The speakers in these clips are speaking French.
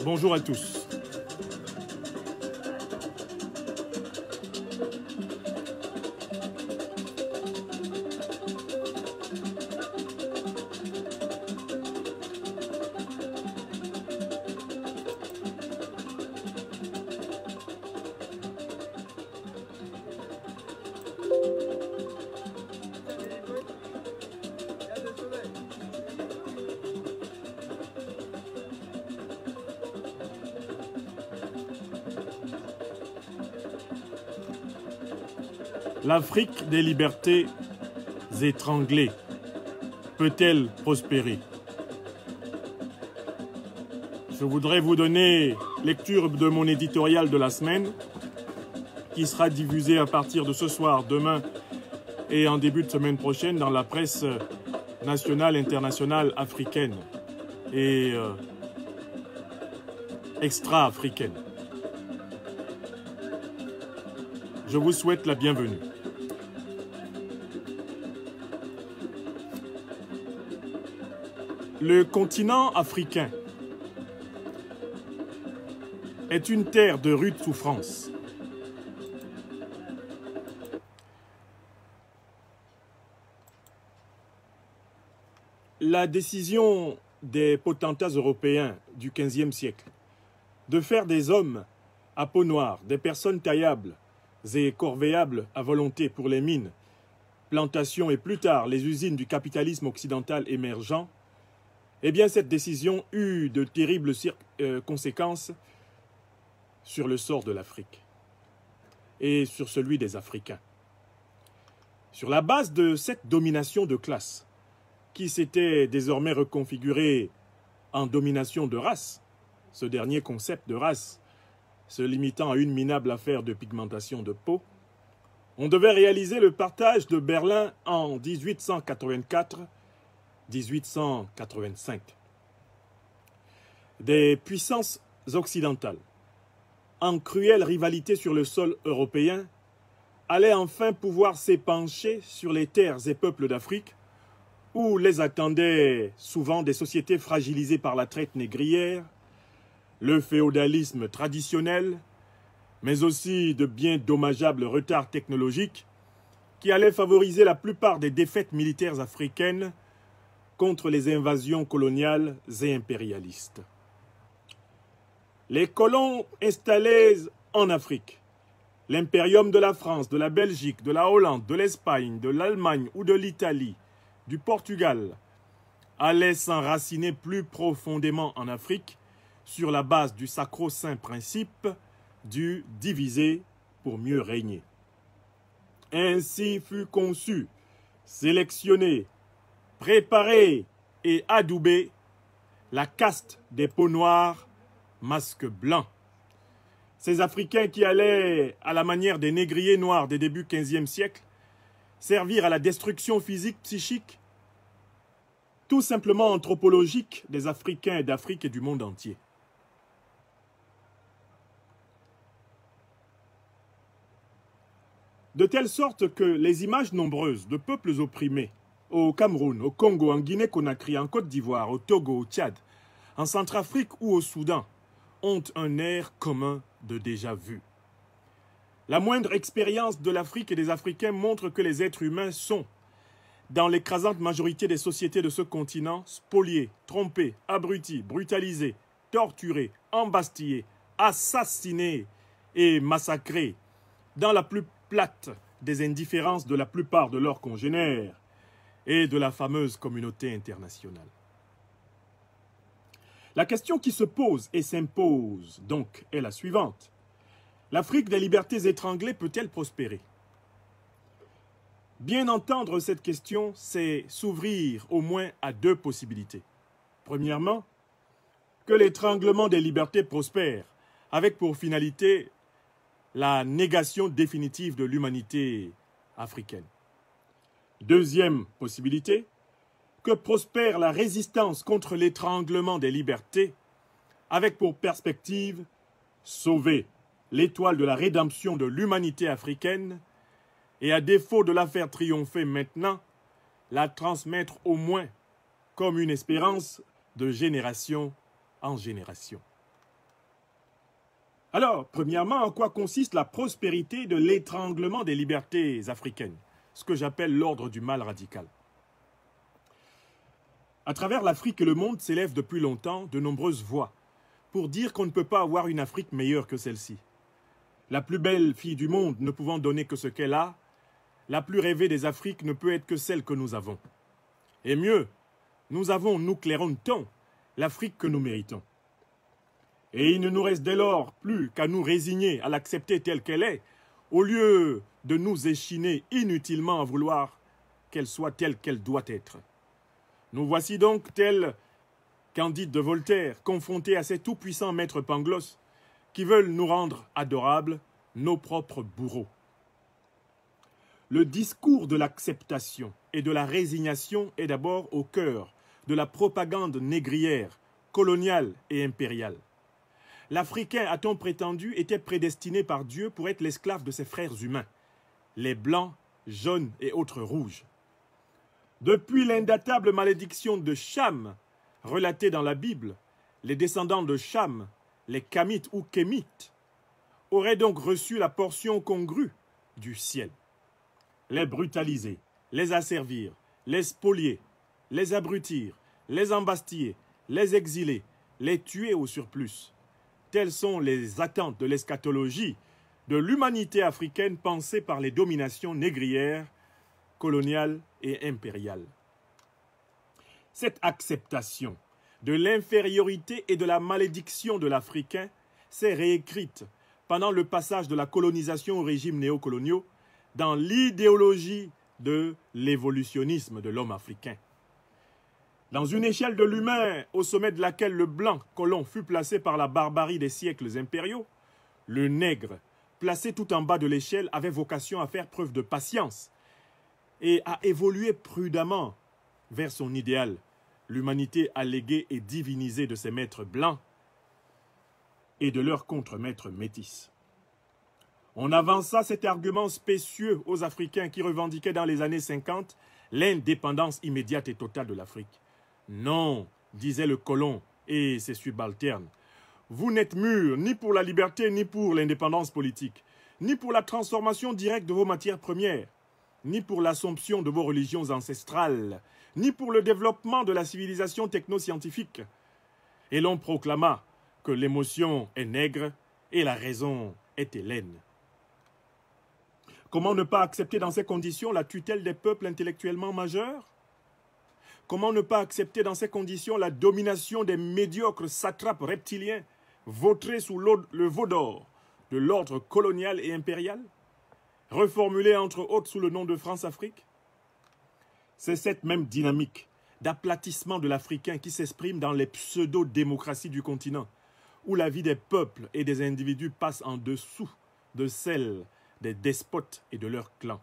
Bonjour à tous. L'Afrique des libertés étranglées peut-elle prospérer? Je voudrais vous donner lecture de mon éditorial de la semaine qui sera diffusé à partir de ce soir, demain et en début de semaine prochaine dans la presse nationale, internationale, africaine et extra-africaine. Je vous souhaite la bienvenue. Le continent africain est une terre de rude souffrance. La décision des potentats européens du XVe siècle de faire des hommes à peau noire, des personnes taillables et corvéables à volonté pour les mines, plantations et plus tard les usines du capitalisme occidental émergent, eh bien cette décision eut de terribles conséquences sur le sort de l'Afrique et sur celui des Africains. Sur la base de cette domination de classe, qui s'était désormais reconfigurée en domination de race, ce dernier concept de race se limitant à une minable affaire de pigmentation de peau, on devait réaliser le partage de Berlin en 1884-1885. Des puissances occidentales, en cruelle rivalité sur le sol européen, allaient enfin pouvoir s'épancher sur les terres et peuples d'Afrique, où les attendaient souvent des sociétés fragilisées par la traite négrière, le féodalisme traditionnel, mais aussi de bien dommageables retards technologiques qui allaient favoriser la plupart des défaites militaires africaines contre les invasions coloniales et impérialistes. Les colons installés en Afrique, l'impérium de la France, de la Belgique, de la Hollande, de l'Espagne, de l'Allemagne ou de l'Italie, du Portugal, allaient s'enraciner plus profondément en Afrique sur la base du sacro-saint principe du diviser pour mieux régner. Ainsi fut conçu, sélectionné, préparé et adoubé la caste des peaux noires, masques blancs. Ces Africains qui allaient, à la manière des négriers noirs des débuts XVe siècle, servir à la destruction physique, psychique, tout simplement anthropologique des Africains d'Afrique et du monde entier. De telle sorte que les images nombreuses de peuples opprimés au Cameroun, au Congo, en Guinée-Conakry, en Côte d'Ivoire, au Togo, au Tchad, en Centrafrique ou au Soudan ont un air commun de déjà-vu. La moindre expérience de l'Afrique et des Africains montre que les êtres humains sont, dans l'écrasante majorité des sociétés de ce continent, spoliés, trompés, abrutis, brutalisés, torturés, embastillés, assassinés et massacrés, dans la plus plate des indifférences de la plupart de leurs congénères et de la fameuse communauté internationale. La question qui se pose et s'impose donc est la suivante. L'Afrique des libertés étranglées peut-elle prospérer? Bien entendre cette question, c'est s'ouvrir au moins à deux possibilités. Premièrement, que l'étranglement des libertés prospère, avec pour finalité la négation définitive de l'humanité africaine. Deuxième possibilité, que prospère la résistance contre l'étranglement des libertés, avec pour perspective sauver l'étoile de la rédemption de l'humanité africaine et à défaut de la faire triompher maintenant, la transmettre au moins comme une espérance de génération en génération. Alors, premièrement, en quoi consiste la prospérité de l'étranglement des libertés africaines, ce que j'appelle l'ordre du mal radical? À travers l'Afrique et le monde s'élèvent depuis longtemps de nombreuses voix pour dire qu'on ne peut pas avoir une Afrique meilleure que celle-ci. La plus belle fille du monde ne pouvant donner que ce qu'elle a, la plus rêvée des Afriques ne peut être que celle que nous avons. Et mieux, nous avons, nous claironne-t-on, l'Afrique que nous méritons. Et il ne nous reste dès lors plus qu'à nous résigner à l'accepter telle qu'elle est, au lieu de nous échiner inutilement à vouloir qu'elle soit telle qu'elle doit être. Nous voici donc, tel Candide de Voltaire, confrontés à ces tout-puissants maîtres Pangloss, qui veulent nous rendre adorables, nos propres bourreaux. Le discours de l'acceptation et de la résignation est d'abord au cœur de la propagande négrière, coloniale et impériale. L'Africain, a-t-on prétendu, était prédestiné par Dieu pour être l'esclave de ses frères humains, les blancs, jaunes et autres rouges. Depuis l'indatable malédiction de Cham, relatée dans la Bible, les descendants de Cham, les Kamites ou Kémites, auraient donc reçu la portion congrue du ciel. Les brutaliser, les asservir, les spolier, les abrutir, les embastiller, les exiler, les tuer au surplus. Telles sont les attentes de l'eschatologie de l'humanité africaine pensée par les dominations négrières, coloniales et impériales. Cette acceptation de l'infériorité et de la malédiction de l'Africain s'est réécrite pendant le passage de la colonisation aux régimes néocoloniaux dans l'idéologie de l'évolutionnisme de l'homme africain. Dans une échelle de l'humain au sommet de laquelle le blanc colon fut placé par la barbarie des siècles impériaux, le nègre, placé tout en bas de l'échelle, avait vocation à faire preuve de patience et à évoluer prudemment vers son idéal, l'humanité alléguée et divinisée de ses maîtres blancs et de leurs contre-maîtres métis. On avança cet argument spécieux aux Africains qui revendiquaient dans les années 50 l'indépendance immédiate et totale de l'Afrique. Non, disait le colon et ses subalternes, vous n'êtes mûrs ni pour la liberté ni pour l'indépendance politique, ni pour la transformation directe de vos matières premières, ni pour l'assomption de vos religions ancestrales, ni pour le développement de la civilisation technoscientifique. Et l'on proclama que l'émotion est nègre et la raison est hellène. Comment ne pas accepter dans ces conditions la tutelle des peuples intellectuellement majeurs? Comment ne pas accepter dans ces conditions la domination des médiocres satrapes reptiliens vautrés sous le veau d'or de l'ordre colonial et impérial, reformulé entre autres sous le nom de France-Afrique? C'est cette même dynamique d'aplatissement de l'Africain qui s'exprime dans les pseudo-démocraties du continent, où la vie des peuples et des individus passe en dessous de celle des despotes et de leurs clans.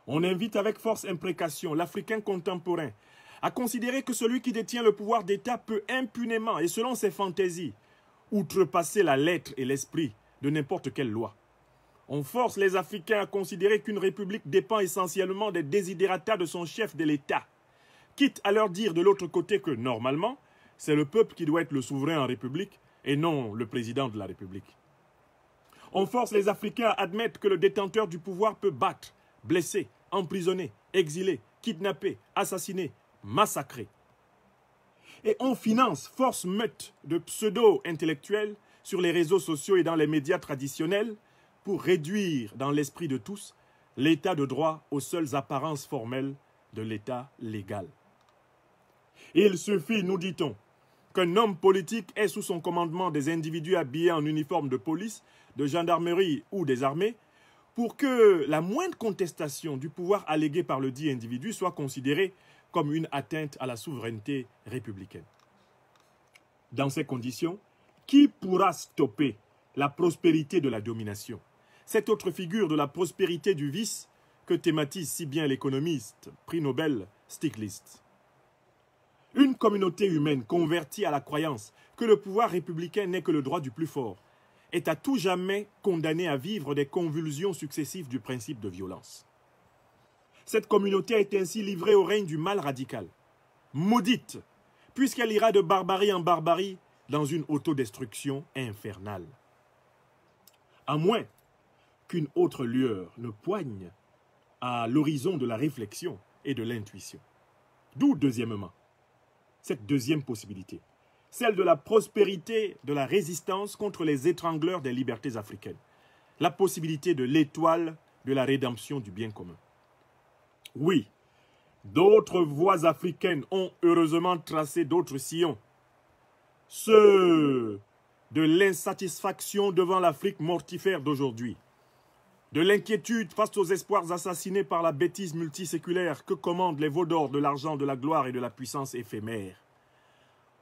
On invite avec force imprécation l'Africain contemporain à considérer que celui qui détient le pouvoir d'État peut impunément et selon ses fantaisies outrepasser la lettre et l'esprit de n'importe quelle loi. On force les Africains à considérer qu'une république dépend essentiellement des desiderata de son chef de l'État, quitte à leur dire de l'autre côté que, normalement, c'est le peuple qui doit être le souverain en république et non le président de la République. On force les Africains à admettre que le détenteur du pouvoir peut battre, blesser, emprisonner, exiler, kidnapper, assassiner, massacrer. Et on finance force meute de pseudo-intellectuels sur les réseaux sociaux et dans les médias traditionnels pour réduire dans l'esprit de tous l'état de droit aux seules apparences formelles de l'état légal. Il suffit, nous dit-on, qu'un homme politique ait sous son commandement des individus habillés en uniforme de police, de gendarmerie ou des armées, pour que la moindre contestation du pouvoir allégué par le dit individu soit considérée comme une atteinte à la souveraineté républicaine. Dans ces conditions, qui pourra stopper la prospérité de la domination? Cette autre figure de la prospérité du vice que thématise si bien l'économiste, prix Nobel Stiglitz. Une communauté humaine convertie à la croyance que le pouvoir républicain n'est que le droit du plus fort est à tout jamais condamnée à vivre des convulsions successives du principe de violence. Cette communauté est ainsi livrée au règne du mal radical, maudite, puisqu'elle ira de barbarie en barbarie dans une autodestruction infernale. à moins qu'une autre lueur ne poigne à l'horizon de la réflexion et de l'intuition. D'où, deuxièmement, cette deuxième possibilité, celle de la prospérité de la résistance contre les étrangleurs des libertés africaines, la possibilité de l'étoile de la rédemption du bien commun. Oui, d'autres voies africaines ont heureusement tracé d'autres sillons. Ceux de l'insatisfaction devant l'Afrique mortifère d'aujourd'hui, de l'inquiétude face aux espoirs assassinés par la bêtise multiséculaire que commandent les veaux d'or de l'argent, de la gloire et de la puissance éphémère.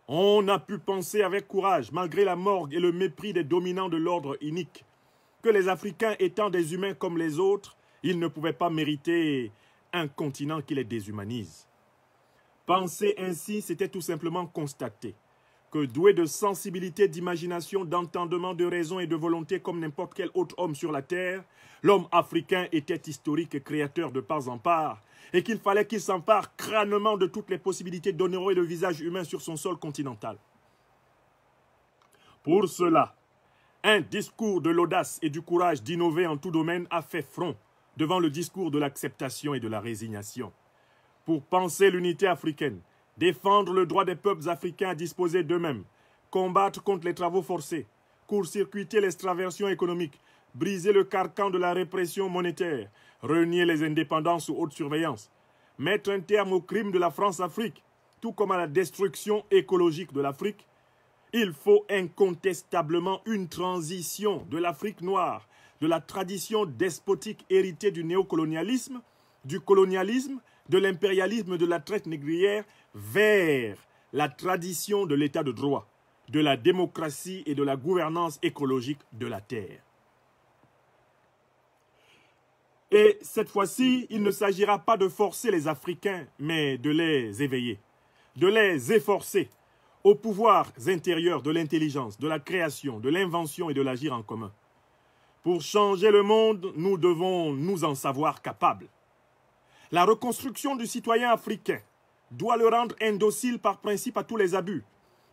On a pu penser avec courage, malgré la morgue et le mépris des dominants de l'ordre inique, que les Africains étant des humains comme les autres, ils ne pouvaient pas mériter un continent qui les déshumanise. Penser ainsi, c'était tout simplement constater que doué de sensibilité, d'imagination, d'entendement, de raison et de volonté comme n'importe quel autre homme sur la terre, l'homme africain était historique et créateur de part en part, et qu'il fallait qu'il s'empare crânement de toutes les possibilités d'honorer le visage humain sur son sol continental. Pour cela, un discours de l'audace et du courage d'innover en tout domaine a fait front devant le discours de l'acceptation et de la résignation. Pour penser l'unité africaine, défendre le droit des peuples africains à disposer d'eux-mêmes, combattre contre les travaux forcés, court-circuiter l'extraversion économique, briser le carcan de la répression monétaire, renier les indépendances sous haute surveillance, mettre un terme au crime de la France-Afrique, tout comme à la destruction écologique de l'Afrique, il faut incontestablement une transition de l'Afrique noire, de la tradition despotique héritée du néocolonialisme, du colonialisme, de l'impérialisme de la traite négrière, vers la tradition de l'état de droit, de la démocratie et de la gouvernance écologique de la terre. Et cette fois-ci, il ne s'agira pas de forcer les Africains, mais de les éveiller, de les efforcer aux pouvoirs intérieurs de l'intelligence, de la création, de l'invention et de l'agir en commun. Pour changer le monde, nous devons nous en savoir capables. La reconstruction du citoyen africain doit le rendre indocile par principe à tous les abus,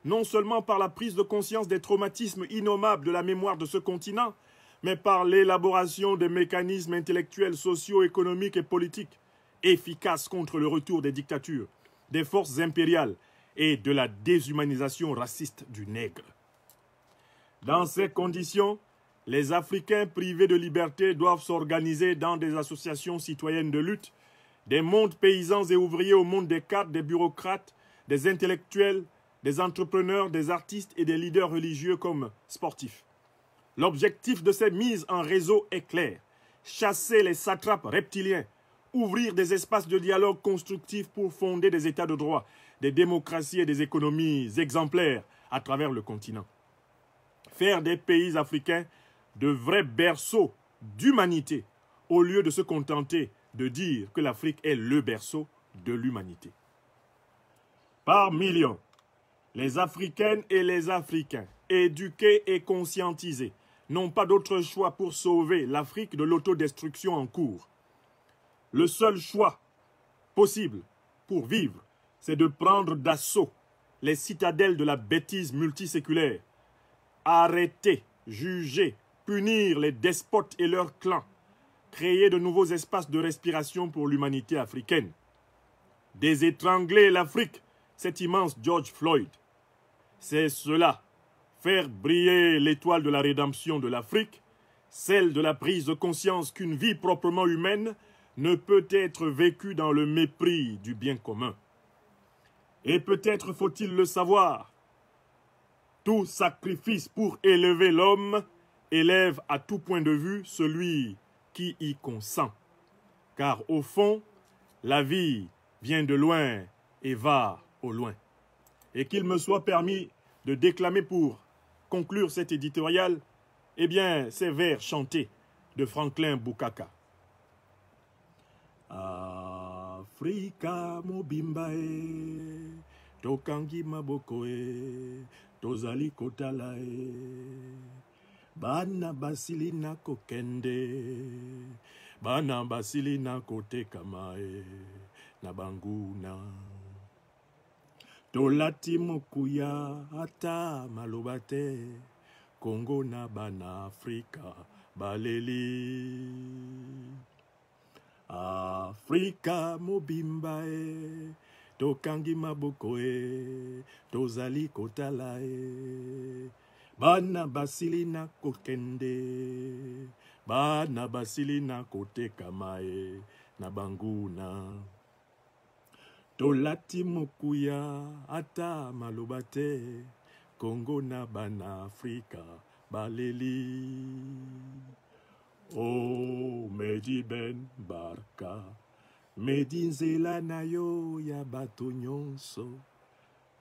non seulement par la prise de conscience des traumatismes innommables de la mémoire de ce continent, mais par l'élaboration des mécanismes intellectuels, sociaux, économiques et politiques efficaces contre le retour des dictatures, des forces impériales et de la déshumanisation raciste du nègre. Dans ces conditions, les Africains privés de liberté doivent s'organiser dans des associations citoyennes de lutte, des mondes paysans et ouvriers au monde des cadres, des bureaucrates, des intellectuels, des entrepreneurs, des artistes et des leaders religieux comme sportifs. L'objectif de ces mises en réseau est clair: chasser les satrapes reptiliens, ouvrir des espaces de dialogue constructifs pour fonder des États de droit, des démocraties et des économies exemplaires à travers le continent. Faire des pays africains de vrais berceaux d'humanité, au lieu de se contenter de dire que l'Afrique est le berceau de l'humanité. Par millions, les Africaines et les Africains, éduqués et conscientisés, n'ont pas d'autre choix pour sauver l'Afrique de l'autodestruction en cours. Le seul choix possible pour vivre, c'est de prendre d'assaut les citadelles de la bêtise multiséculaire, arrêter, juger, punir les despotes et leurs clans, créer de nouveaux espaces de respiration pour l'humanité africaine. Désétrangler l'Afrique, cet immense George Floyd. C'est cela, faire briller l'étoile de la rédemption de l'Afrique, celle de la prise de conscience qu'une vie proprement humaine ne peut être vécue dans le mépris du bien commun. Et peut-être faut-il le savoir, tout sacrifice pour élever l'homme élève à tout point de vue celui qui y consent. Car au fond, la vie vient de loin et va au loin. Et qu'il me soit permis de déclamer pour conclure cet éditorial, eh bien, ces vers chantés de Franklin Bukaka. Afrika mobimbae, tokangi mabokoe, tozali kotalae, bana basili na kokende, bana basili na kotekamae, na banguna. Tolati mokuya ata malobate, Kongo na bana Afrika baleli. Afrika mobimba e, tokangi maboko e, tozali kotala e. Bana basili na kokende, bana basili na kotekama e, na banguna. Tolati mokuya ata maloba te, Kongo na bana Afrika baleli. Oh, Medi Ben Barka, Medi nzela na yo ya bato nyonso,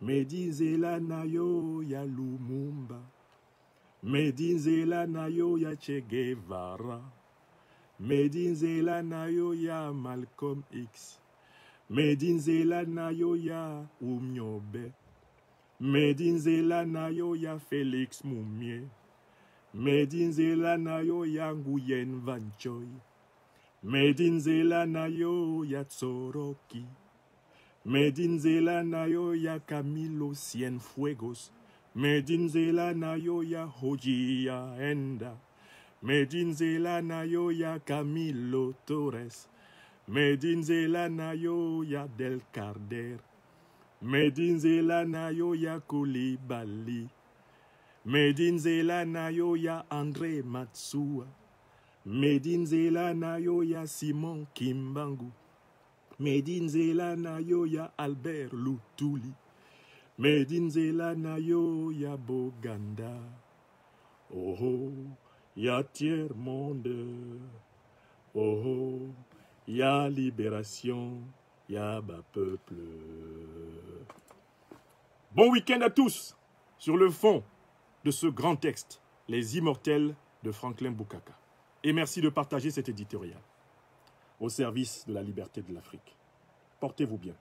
Medi nzela na yo ya Lumumba, Medi nzela na yo ya Che Guevara, Medi nzela na yo ya Malcolm X, Medi nzela na yo ya Umnyobe, Medi nzela na yo ya Félix Mumie, Medi nzela na yo ya Nguyen Van Choy, Medi nzela na yo ya Tsoroki, Medi nzela na yo ya Camilo Cienfuegos, Medi nzela na yo ya Hojia Enda, Medi nzela na yo ya Camilo Torres, Medi nzela na yo ya Del Carder, Medi nzela na yo ya Coulibaly, Medi nzela na yo ya André Matsua, Medi nzela na yo ya Simon Kimbangu, Medi nzela na yo ya Albert Lutuli, Medi nzela na yo ya Boganda. Oh oh, ya tiers-monde. Oh oh, ya libération, ya bas peuple. Bon week-end à tous sur le fond de ce grand texte, Les Immortels de Franklin Bukaka. Et merci de partager cet éditorial au service de la liberté de l'Afrique. Portez-vous bien.